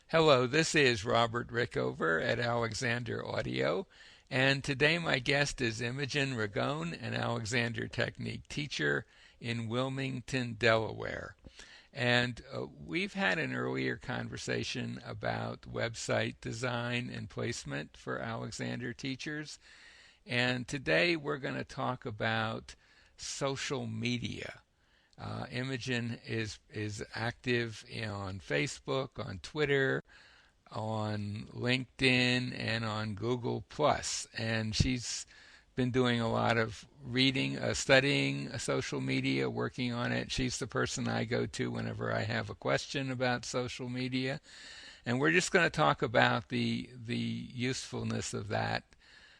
Hello, this is Robert Rickover at Alexander Audio, and today my guest is Imogen Ragone, an Alexander Technique teacher in Wilmington, Delaware. And we've had an earlier conversation about website design and placement for Alexander teachers, and today we're going to talk about social media. Imogen is active on Facebook, on Twitter, on LinkedIn, and on Google Plus, and she's been doing a lot of reading, studying social media, working on it. She's the person I go to whenever I have a question about social media, and we're just going to talk about the usefulness of that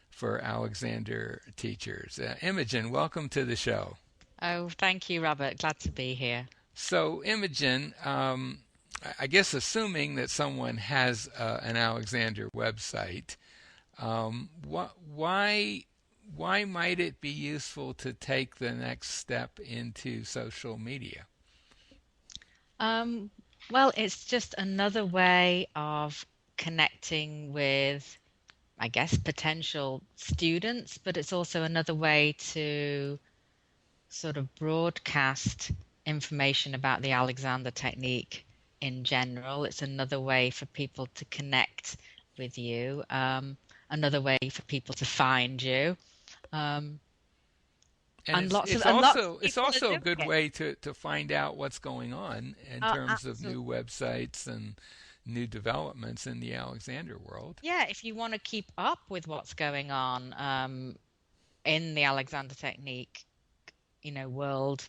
for Alexander teachers. Imogen, welcome to the show. Oh, thank you, Robert. Glad to be here. So, Imogen, I guess assuming that someone has an Alexander website, why might it be useful to take the next step into social media? Um, well, it's just another way of connecting with, I guess, potential students, but it's also another way to sort of broadcast information about the Alexander technique in general. It's another way for people to connect with you, another way for people to find you. Um, And and it's lots of it's and lots also of it's people are also a doing good it. way to find out what's going on in terms of Absolutely. new websites and new developments in the Alexander world. Yeah, if you want to keep up with what's going on in the Alexander Technique, world,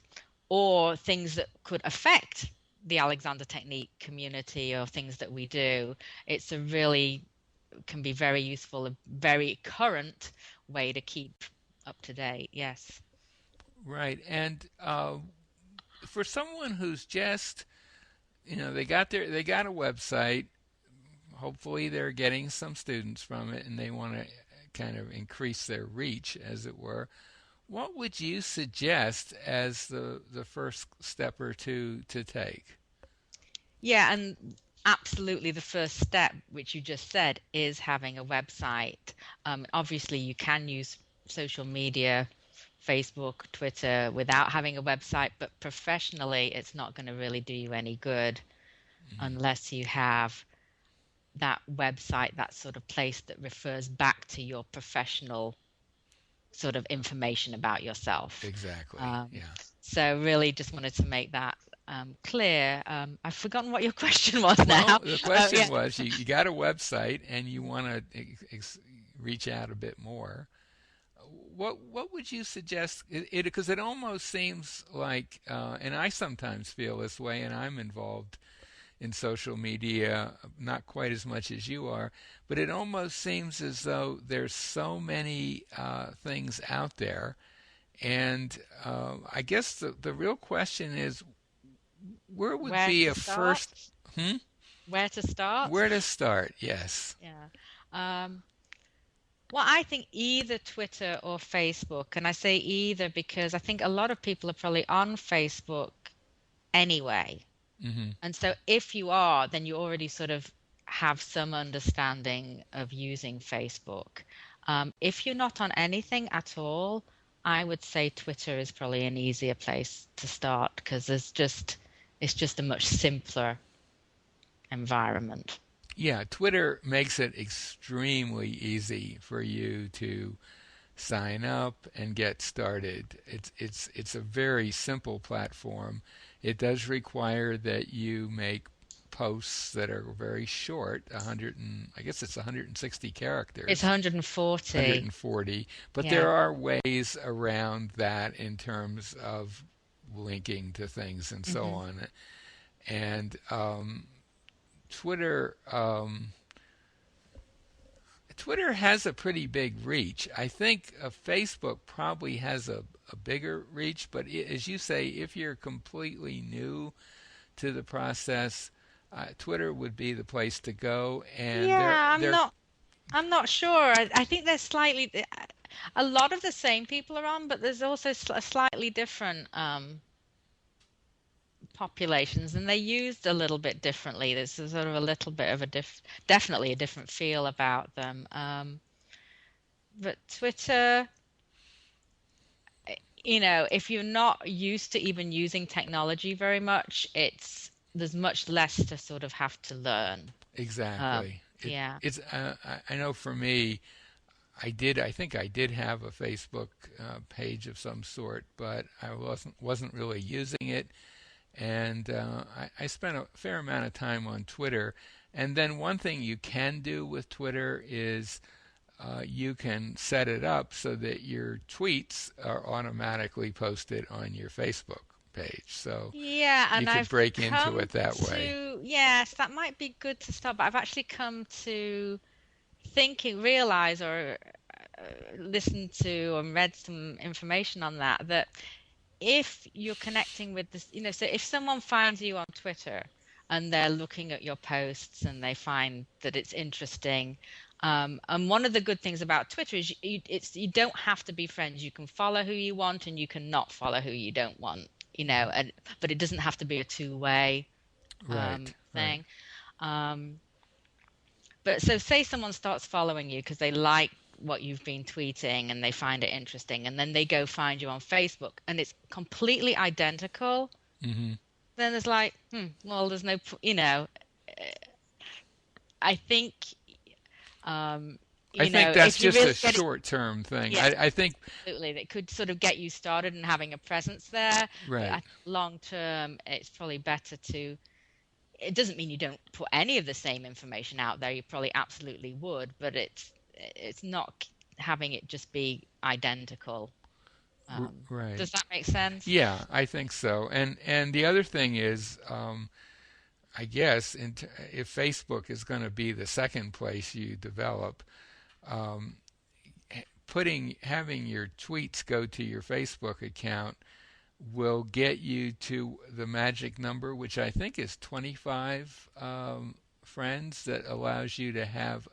or things that could affect the Alexander Technique community or things that we do, it's a really can be very useful, a very current way to keep up to date. Yes. Right. And for someone who's just, they got a website. Hopefully, they're getting some students from it, and they want to kind of increase their reach, as it were. What would you suggest as the first step or two to take? Yeah, and absolutely the first step, which you just said, is having a website. Obviously, you can use social media, Facebook, Twitter, without having a website, but professionally, it's not going to really do you any good Mhm. unless you have that website, that sort of place that refers back to your professional sort of information about yourself. Exactly. Um, Yeah. so really just wanted to make that clear. I've forgotten what your question was Well, now. the question Yeah. was you got a website and you want to reach out a bit more. What would you suggest? Because it almost seems like, and I sometimes feel this way, and I'm involved in social media, not quite as much as you are, but it almost seems as though there's so many things out there. And I guess the real question is where would Where be to a first, start? hmm? Where to start? Where to start? Yes. Yeah. Um, well, I think either Twitter or Facebook, and I say either because I think a lot of people are probably on Facebook anyway. Hmm. And so if you are, then you already sort of have some understanding of using Facebook. If you're not on anything at all, I would say Twitter is probably an easier place to start because it's just a much simpler environment. Yeah, Twitter makes it extremely easy for you to sign up and get started. It's a very simple platform. It does require that you make posts that are very short, 100 and I guess it's 160 It's characters, 140. 140, but Yeah. there are ways around that in terms of linking to things and so Hmm. on. And Twitter Twitter has a pretty big reach. I think Facebook probably has a bigger reach, but as you say, if you're completely new to the process, Twitter would be the place to go. And Yeah, I'm not sure. I think there's slightly a lot of the same people are on, but there's also a slightly different populations, and they're used a little bit differently. There's a sort of a little bit of a definitely a different feel about them. But Twitter, if you're not used to even using technology very much, there's much less to sort of have to learn. Exactly. Yeah. It's I know for me, I think I did have a Facebook page of some sort, but I wasn't really using it, and I spent a fair amount of time on Twitter. And then one thing you can do with Twitter is you can set it up so that your tweets are automatically posted on your Facebook page. So Yeah, you and could I've break into come it that way. to, yes, that might be good to start, but I've actually come to realize or listened to and read some information on that if you're connecting with this, so if someone finds you on Twitter and they're looking at your posts and they find that it's interesting, and one of the good things about Twitter is you don't have to be friends. You can follow who you want and you can not follow who you don't want, but it doesn't have to be a two-way Right, right. thing. Um, but so say someone starts following you because they like what you've been tweeting and they find it interesting, and then they go find you on Facebook and it's completely identical. Hmm. Then there's like, well, there's no, I think, I think that's if you just really a get it, short-term thing. yes, I think, absolutely, that could sort of get you started and having a presence there. But right, long term, it's probably better to. It doesn't mean you don't put any of the same information out there. You probably absolutely would, but it's not having it just be identical. right. Does that make sense? Yeah, I think so. And the other thing is, I guess, if Facebook is going to be the second place you develop, um, having your tweets go to your Facebook account will get you to the magic number, which I think is 25 friends, that allows you to have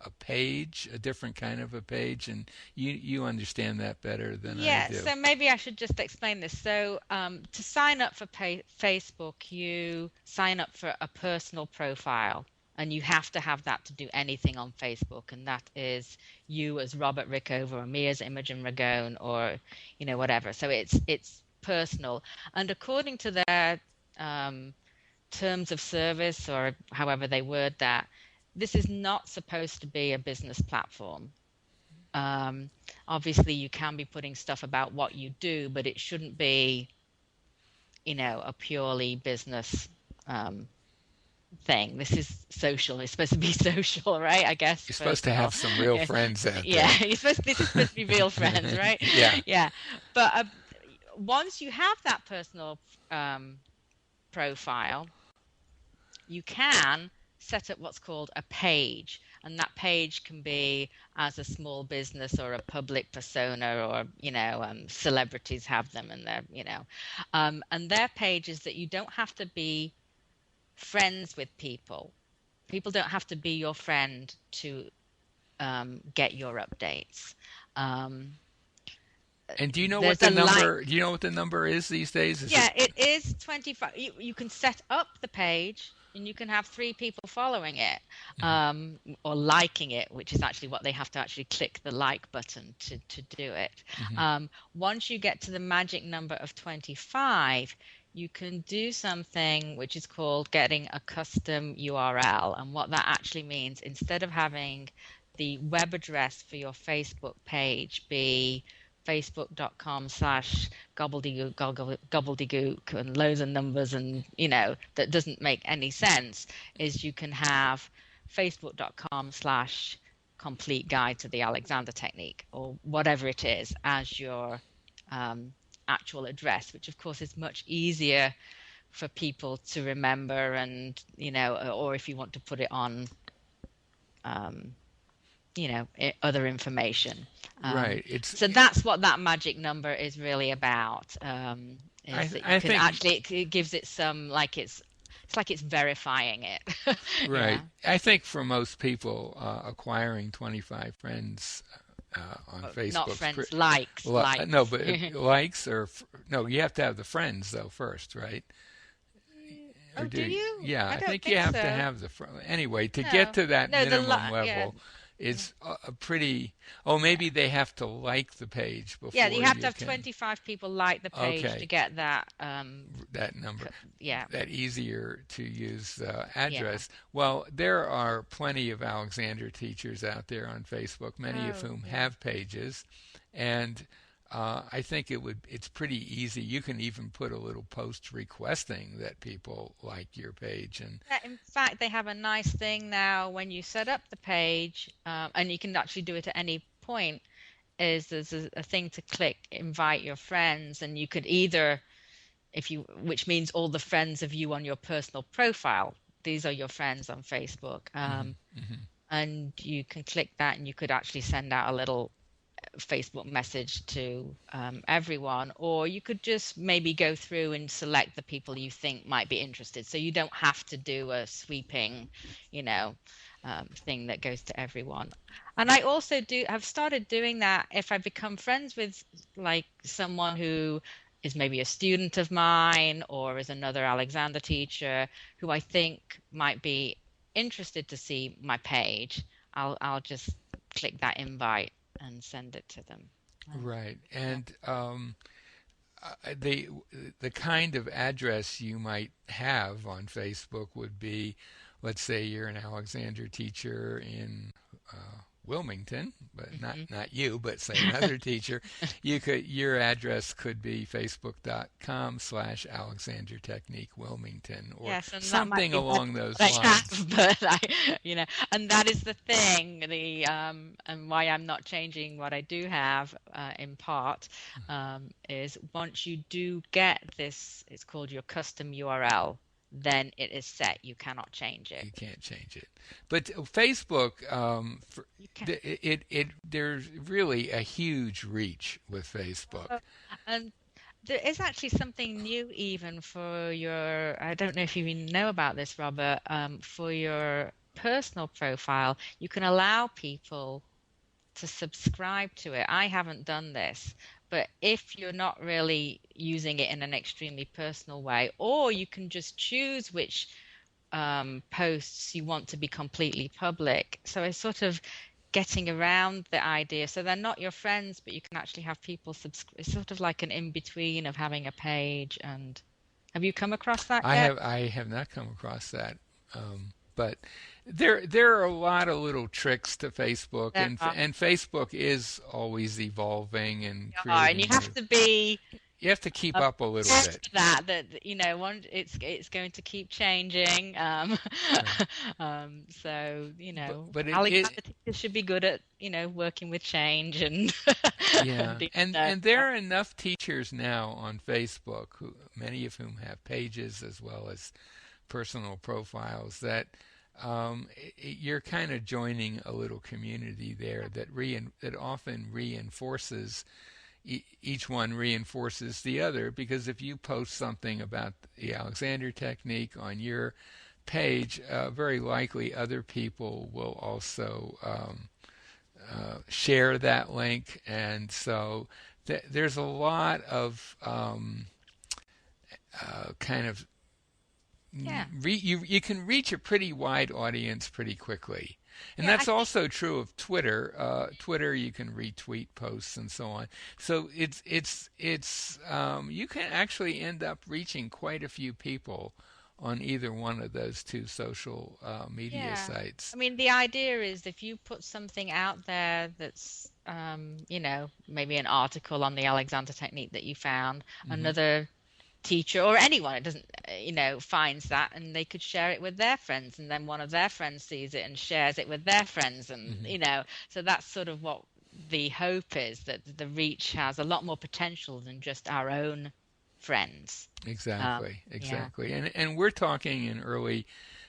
a page, a different kind of a page, and you understand that better than I Yeah, do. so maybe I should just explain this. So, to sign up for Facebook, you sign up for a personal profile, and you have to have that to do anything on Facebook, and that is you as Robert Rickover or me as Imogen Ragone or whatever. So it's personal, and according to their um, terms of service or however they word that, this is not supposed to be a business platform. Um, Obviously, you can be putting stuff about what you do, but it shouldn't be, a purely business um, thing. This is social. It's supposed to be social, right? I guess, You're supposed first to of have all. some real friends out Yeah, there. this is supposed to be real friends, right? Yeah. Yeah. But once you have that personal profile, you can set up what's called a page, and that page can be as a small business or a public persona, or celebrities have them, and and their pages that you don't have to be friends with people. People don't have to be your friend to get your updates. Um, And do you know what there's the a like. number? Do you know what the number is these days? Is it? Yeah, it is 25. You can set up the page and you can have three people following it, Mhm. or liking it, which is actually what they have to actually click the like button to do it. Mhm. Once you get to the magic number of 25, you can do something which is called getting a custom URL. And what that actually means, instead of having the web address for your Facebook page be facebook.com/gobbledygook and loads of numbers, and that doesn't make any sense, is you can have facebook.com/complete guide to the Alexander technique, or whatever it is, as your actual address, which of course is much easier for people to remember, and or if you want to put it on other information. Right. So that's what that magic number is really about. Is that you I can think actually, it gives it some, like it's like it's verifying it. right. Yeah. I think for most people, acquiring 25 friends on Not Facebook's friends, likes. no, but likes or no, you have to have the friends though first, right? or Oh, do do you? you? Yeah, I I don't think you think have to so. have anyway, to get No, to that no, minimum yeah, level yeah, is a pretty, oh, maybe yeah. they have to like the page Yeah, you before have to you have can. 25 people like the page to Okay, get that. that number, Yeah, that easier to use yeah. address. Well, there are plenty of Alexander teachers out there on Facebook, many of Oh, whom yeah. have pages, and I think it's pretty easy. You can even put a little post requesting that people like your page, and Yeah, in fact, they have a nice thing now when you set up the page, and you can actually do it at any point. Is there's a thing to click, invite your friends, and you could either, if you, which means all the friends of you on your personal profile. These are your friends on Facebook, mhm, mhm. and you can click that, and you could actually send out a little Facebook message to everyone, or you could just maybe go through and select the people you think might be interested. So you don't have to do a sweeping, you know, thing that goes to everyone. And I also do have started doing that if I become friends with like someone who is maybe a student of mine or is another Alexander teacher who I think might be interested to see my page. I'll just click that invite and send it to them. Right, Yeah. and the kind of address you might have on Facebook would be, let's say you're an Alexander teacher in Wilmington, but Hmm. not you, but say another teacher. Your address could be facebook.com/Alexander Technique Wilmington or Yes, and that might something be better along than those what I lines. have, but and that is the thing, and why I'm not changing what I do have, in part, is once you do get this, it's called your custom URL, then it is set. You cannot change it. You can't change it. But Facebook, You can. there's really a huge reach with Facebook. And there is actually something new even for your, I don't know if you even know about this, Robert, for your personal profile, you can allow people to subscribe to it. I haven't done this, but if you're not really using it in an extremely personal way, or you can just choose which posts you want to be completely public. So it's sort of getting around the idea. So they're not your friends, but you can actually have people subscribe. It's sort of like an in between of having a page. And have you come across that yet? I have not come across that, but there are a lot of little tricks to Facebook, There are. and Facebook is always evolving and There are. And you creating have new. to be You have to keep prepared up a little for bit, that one it's going to keep changing. right? So But Alexander teachers should be good at working with change and and yeah, doing that. and there are enough teachers now on Facebook, many of whom have pages as well as personal profiles, that you're kind of joining a little community there that often reinforces, each one reinforces the other, because if you post something about the Alexander technique on your page, very likely other people will also share that link, and so there's a lot of kind of Yeah, you can reach a pretty wide audience pretty quickly. And yeah. I that's think also true of Twitter. Twitter, you can retweet posts and so on. So it's you can actually end up reaching quite a few people on either one of those two social media yeah. sites. I mean, the idea is if you put something out there that's maybe an article on the Alexander technique that you found, Hmm. another teacher or anyone it doesn't finds that and they could share it with their friends and then one of their friends sees it and shares it with their friends and Hmm. so that's sort of what the hope is, that the reach has a lot more potential than just our own friends. Exactly, Yeah, exactly. And we're talking in early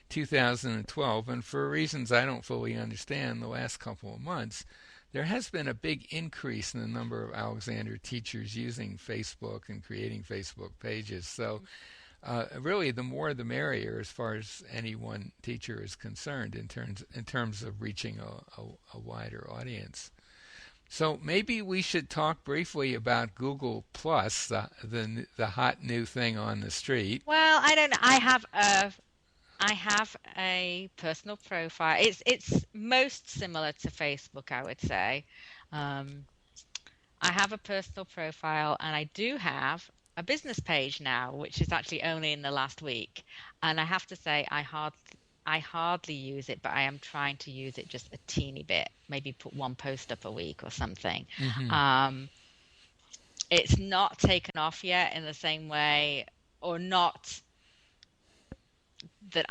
2012, and for reasons I don't fully understand, the last couple of months, there has been a big increase in the number of Alexander teachers using Facebook and creating Facebook pages. So, really, the more the merrier, as far as any one teacher is concerned, in terms of reaching a wider audience. So maybe we should talk briefly about Google Plus, the hot new thing on the street. Well, I don't know. I have a personal profile. It's most similar to Facebook, I would say. Um, I have a personal profile, and I do have a business page now, which is actually only in the last week. And I have to say, I hardly use it, but I am trying to use it just a teeny bit. Maybe put one post up a week or something. Hmm. Um, it's not taken off yet in the same way, or not that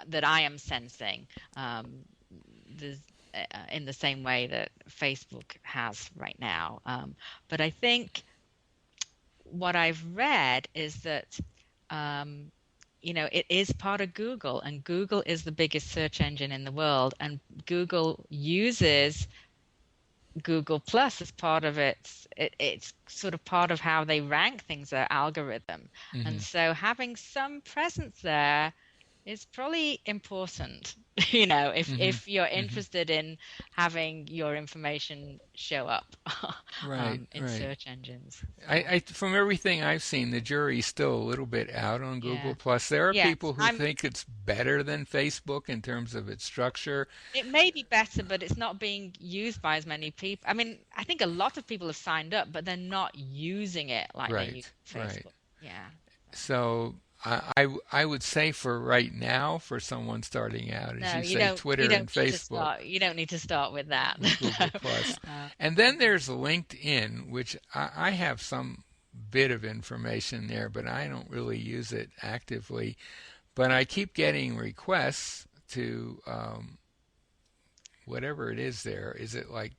that I am sensing. There's in the same way that Facebook has right now. But I think what I've read is that it is part of Google, and Google is the biggest search engine in the world, and Google uses Google Plus as part of it's sort of part of how they rank things, their algorithm. Hmm. And so having some presence there is probably important, Hmm. if you're Hmm. interested in having your information show up Right, in right. search engines. So, From everything I've seen, the jury's still a little bit out on Google yeah. Plus. There are Yes, people who think it's better than Facebook in terms of its structure. it may be better, but it's not being used by as many people. I mean, I think a lot of people have signed up, but they're not using it like they use Right, right. Facebook. Yeah. So I would say for right now, for someone starting out, as No, you you say, don't. You Twitter and don't need to Facebook start. You don't need to start with that. with Google Plus. uh, And then there's LinkedIn, which I have some bit of information there, but I don't really use it actively. But I keep getting requests to whatever it is there. Is it like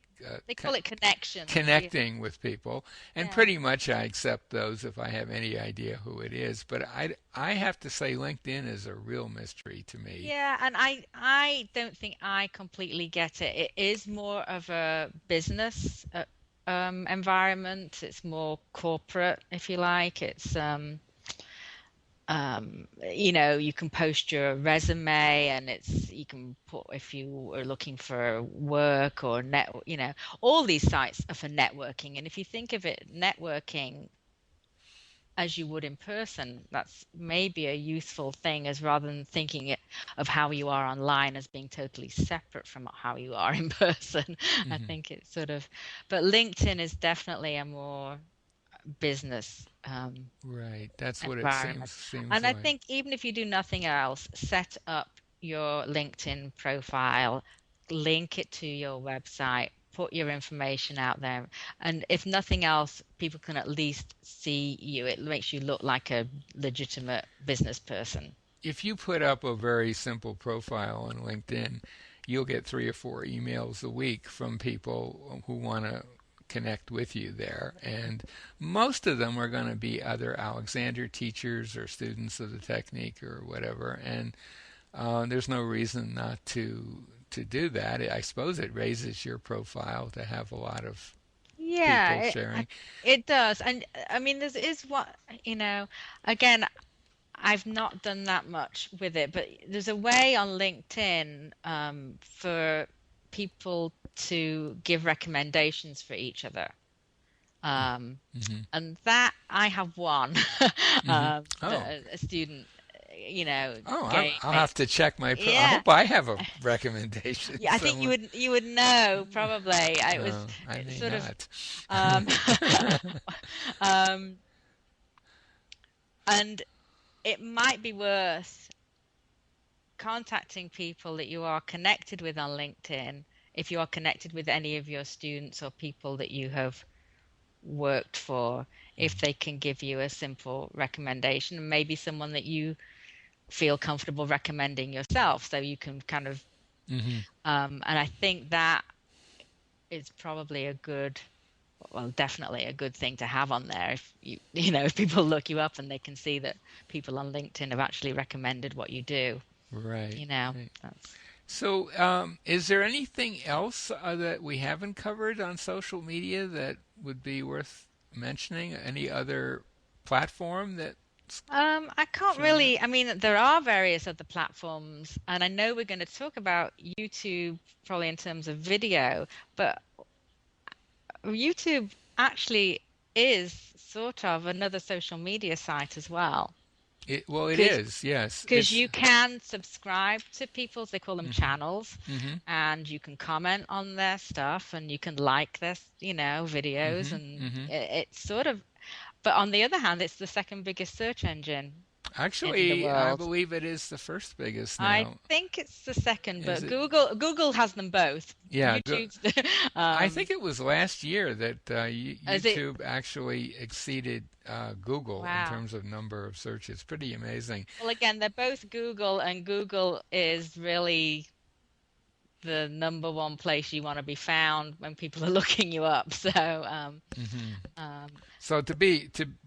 they call it connections. Yeah. connecting with people? And Yeah. pretty much I accept those if I have any idea who it is. But I have to say LinkedIn is a real mystery to me. Yeah, and I don't think I completely get it. It is more of a business environment. It's more corporate, if you like. It's you can post your resume, and you can put if you are looking for work or all these sites are for networking. And if you think of it, networking as you would in person, that's maybe a useful thing, as rather than thinking of how you are online as being totally separate from how you are in person. I Hmm. think it's sort of, but LinkedIn is definitely a more business Right. That's what it environment. seems And I like. think even if you do nothing else, set up your LinkedIn profile, link it to your website, put your information out there. And if nothing else, people can at least see you. It makes you look like a legitimate business person. If you put up a very simple profile on LinkedIn, you'll get 3 or 4 emails a week from people who want to connect with you there. And most of them are going to be other Alexander teachers or students of the technique or whatever. And there's no reason not to do that. I suppose it raises your profile to have a lot of Yeah, people sharing. it does. And I mean, this is what, you know, again, I've not done that much with it, but there's a way on LinkedIn for people to give recommendations for each other. Um, Hmm. and that I have one, Hmm. Oh. a student, Oh, gave I'll me. have to check I Yeah, hope I have a recommendation yeah, I think somewhere. you would know probably. It was I may sort of, not. um, um, and it might be worth contacting people that you are connected with on LinkedIn, if you are connected with any of your students or people that you have worked for, if they can give you a simple recommendation, and maybe someone that you feel comfortable recommending yourself, so you can kind of Hmm. and I think that is probably definitely a good thing to have on there. If if people look you up and they can see that people on LinkedIn have actually recommended what you do, Right, you know, right. that's So, is there anything else that we haven't covered on social media that would be worth mentioning? Any other platform that's I can't showing up? really. I mean, there are various other platforms, and I know we're going to talk about YouTube probably in terms of video, but YouTube actually is sort of another social media site as well. Well, it Because is. Yes, because it's. you can subscribe to people's, they call them Hmm. channels, Hmm. and you can comment on their stuff and you can like their, videos, Hmm. and Hmm. it's sort of, but on the other hand, it's the second biggest search engine in the Actually, I world. believe it is the first biggest I now. think it's the second, Is but it? Google has them both. Yeah. YouTube's I um, think it was last year that is it? YouTube actually exceeded Google in Wow. terms of number of searches. Pretty amazing. Well, again, they're both Google, and Google is really the number one place you want to be found when people are looking you up. So, Hmm. um, So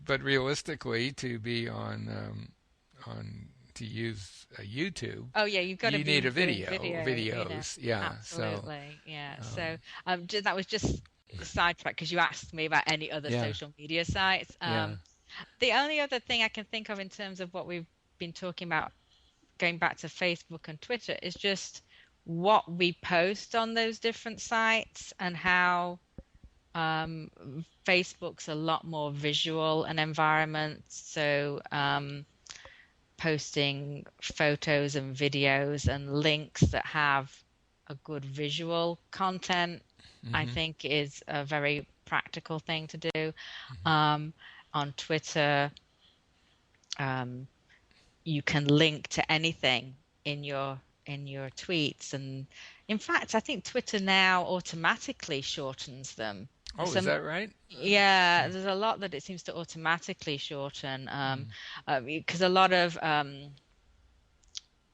but realistically, to be on to use a YouTube, oh yeah, you've got to you need be a doing video, video, videos. Yeah. So, absolutely, yeah. So, um, that was just a sidetrack because you asked me about any other yeah, social media sites. yeah. The only other thing I can think of in terms of what we've been talking about, going back to Facebook and Twitter, is just what we post on those different sites and how um, Facebook's a lot more visual an environment. So, posting photos and videos and links that have a good visual content, I Hmm. think is a very practical thing to do. Um, on Twitter, um, you can link to anything in your tweets, and in fact, I think Twitter now automatically shortens them. Oh, is Some, that right? yeah, there's a lot that it seems to automatically shorten, Mm. because a lot of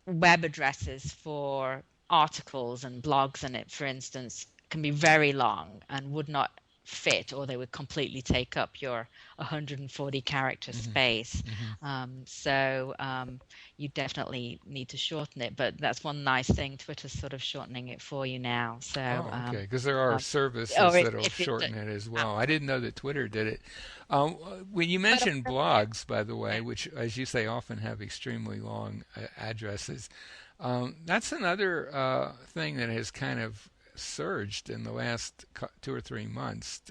web addresses for articles and blogs in it, for instance, can be very long and would not fit, or they would completely take up your 140 character Hmm. space. Hmm. You definitely need to shorten it, but that's one nice thing. Twitter's sort of shortening it for you now. So, Oh, okay. Because there are um, or services that'll if it, shorten it as uh, well. I didn't know that Twitter did it. When you but mentioned yeah, blogs, by the way, yeah. which, as you say, often have extremely long addresses, that's another thing that has kind of surged in the last 2 or 3 months.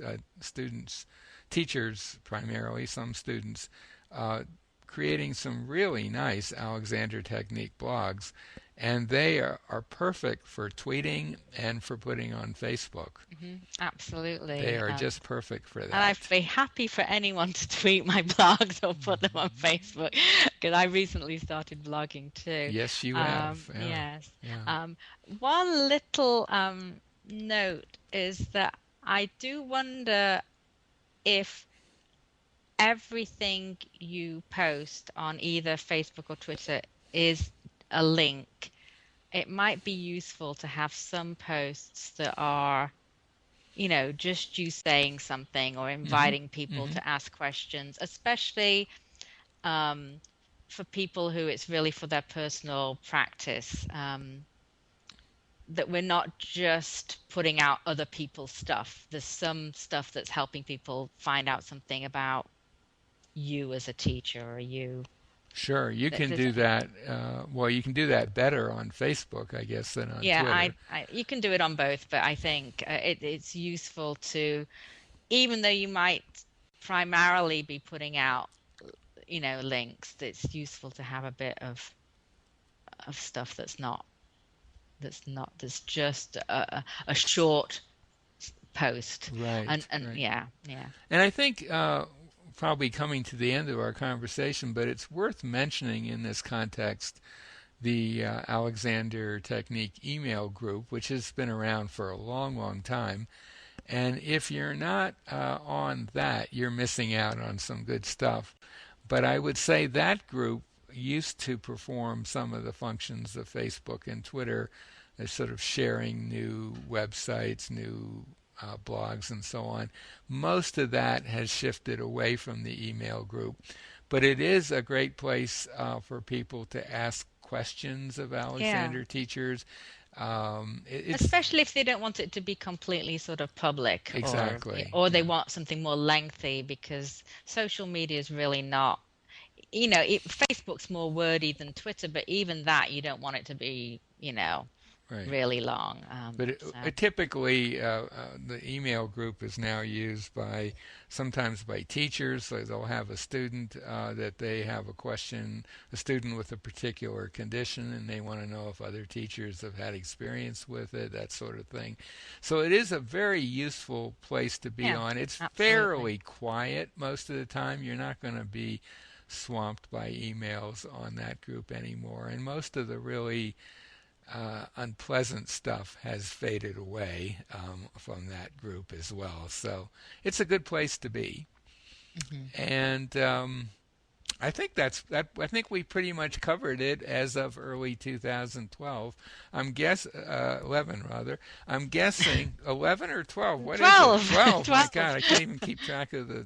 Students, teachers primarily, some students, uh, creating some really nice Alexander Technique blogs, and they are perfect for tweeting and for putting on Facebook. They Absolutely. are just perfect for And I'd that. be happy for anyone to tweet my blogs or put them on Facebook because I recently started blogging too. Yes, you have. Yeah, Yes. yeah. Um, One little note is that I do wonder if everything you post on either Facebook or Twitter is a link. It might be useful to have some posts that are, just you saying something or Hmm. inviting people Hmm. to ask questions, especially um, for people who it's really for their personal practice. That we're not just putting out other people's stuff. There's some stuff that's helping people find out something about you as a teacher or you. Sure, you can There's, do that. Well, you can do that better on Facebook, I guess, than on yeah, Twitter. you can do it on both, but I think it's useful to, even though you might primarily be putting out, links, it's useful to have a bit of stuff that's just a short post, Right, and right. yeah, yeah, And I think probably coming to the end of our conversation, but it's worth mentioning in this context the Alexander Technique email group, which has been around for a long, long time. And if you're not on that, you're missing out on some good stuff. But I would say that group used to perform some of the functions of Facebook and Twitter, as sort of sharing new websites, new blogs, and so on. Most of that has shifted away from the email group, but it is a great place for people to ask questions of yeah. Alexander teachers. It's Especially if they don't want it to be completely sort of public, or exactly, they yeah. want something more lengthy, because social media is really not, Facebook's more wordy than Twitter, but even that you don't want it to be, right. really long. But So typically, the email group is now used by sometimes by teachers. So they'll have a student that they have a question, a student with a particular condition, and they want to know if other teachers have had experience with it, that sort of thing. So it is a very useful place to be yeah, on. It's absolutely. fairly quiet most of the time. You're not going to be swamped by emails on that group anymore, and most of the really unpleasant stuff has faded away from that group as well. So it's a good place to be. Hmm. And I think that's that. I think we pretty much covered it as of early 2012. 11 rather. I'm guessing 11 or 12. What is it? 12. 12. My 12. God, I can't even keep track of the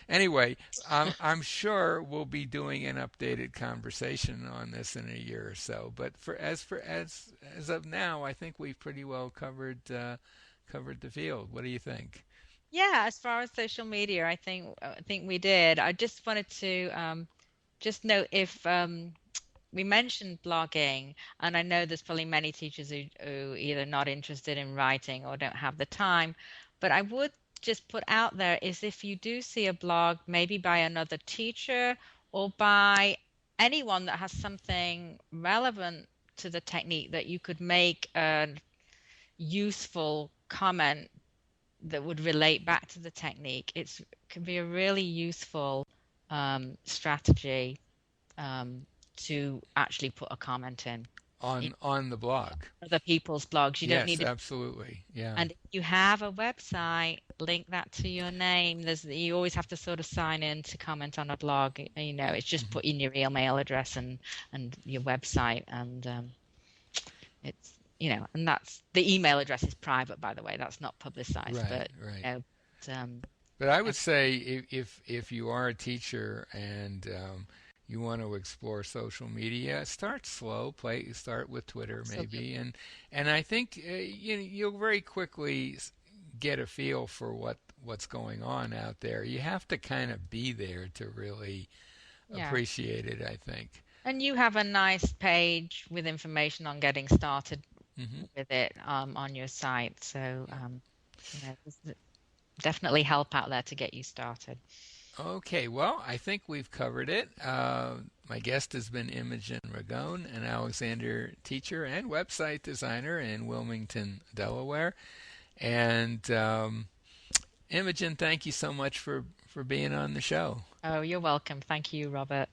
anyway, I'm sure we'll be doing an updated conversation on this in a year or so. But as of now, I think we've pretty well covered the field. What do you think? Yeah, as far as social media, I think we did. I just wanted to just note if we mentioned blogging, and I know there's probably many teachers who either not interested in writing or don't have the time, but I would just put out there is if you do see a blog, maybe by another teacher or by anyone that has something relevant to the technique that you could make a useful comment that would relate back to the technique, it can be a really useful strategy to actually put a comment in On the blog? other people's blogs. You don't Yes, need it. absolutely. Yeah. And if you have a website, link that to your name. You always have to sort of sign in to comment on a blog. It's just Hmm. put in your email address and your website, and it's and that's the email address is private, by the way. That's not publicized, Right, but right. um, But I would say if you are a teacher and you want to explore social media, start slow. Start with Twitter maybe, absolutely. and I think you'll very quickly get a feel for what's going on out there. You have to kind of be there to really Yeah. appreciate it, I think. And you have a nice page with information on getting started Hmm. with it on your site. So, there's definitely help out there to get you started. Okay, well, I think we've covered it. My guest has been Imogen Ragone, an Alexander teacher and website designer in Wilmington, Delaware. And Imogen, thank you so much for being on the show. Oh, you're welcome. Thank you, Robert.